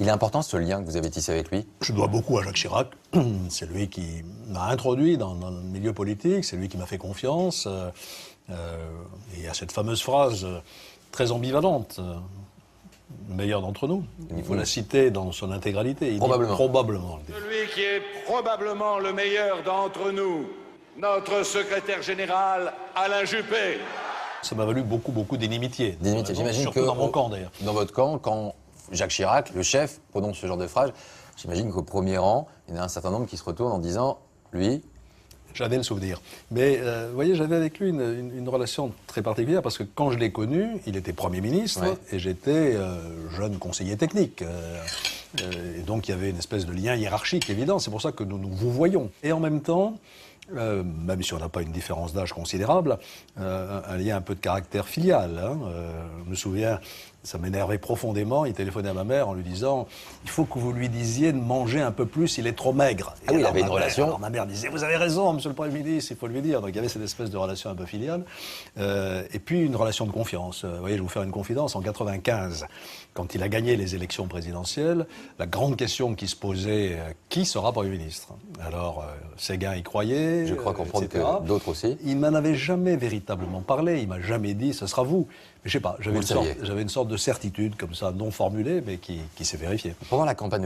Il est important ce lien que vous avez tissé avec lui? Je dois beaucoup à Jacques Chirac. C'est lui qui m'a introduit dans le milieu politique, c'est lui qui m'a fait confiance. Et à cette fameuse phrase très ambivalente, le meilleur d'entre nous. Il faut la citer dans son intégralité. Il Probablement. Dit probablement. Celui qui est probablement le meilleur d'entre nous, notre secrétaire général Alain Juppé. Ça m'a valu beaucoup d'inimitié. J'imagine surtout que dans mon camp d'ailleurs. Dans votre camp, quand Jacques Chirac, le chef, prononce ce genre de phrase, j'imagine qu'au premier rang, il y en a un certain nombre qui se retournent en disant, lui... J'avais le souvenir. Mais vous voyez, j'avais avec lui une relation très particulière parce que quand je l'ai connu, il était Premier ministre et j'étais jeune conseiller technique. Et donc il y avait une espèce de lien hiérarchique évident. C'est pour ça que nous nous vous voyons. Et en même temps, même si on n'a pas une différence d'âge considérable, un lien un peu de caractère filial. Je me souviens, ça m'énervait profondément, il téléphonait à ma mère en lui disant « Il faut que vous lui disiez de manger un peu plus, il est trop maigre ». Ah oui, il avait une relation. Alors ma mère disait « Vous avez raison, monsieur le Premier ministre, il faut lui dire ». Donc il y avait cette espèce de relation un peu filiale. Et puis une relation de confiance. Vous voyez, je vais vous faire une confidence. En 1995, quand il a gagné les élections présidentielles, la grande question qui se posait, qui sera Premier ministre? Alors Séguin y croyait, Je crois comprendre etc. que d'autres aussi. Il m'en avait jamais véritablement parlé, il m'a jamais dit « ce sera vous ». Mais je sais pas, j'avais une sorte de certitude comme ça, non formulée, mais qui s'est vérifiée. Pendant la campagne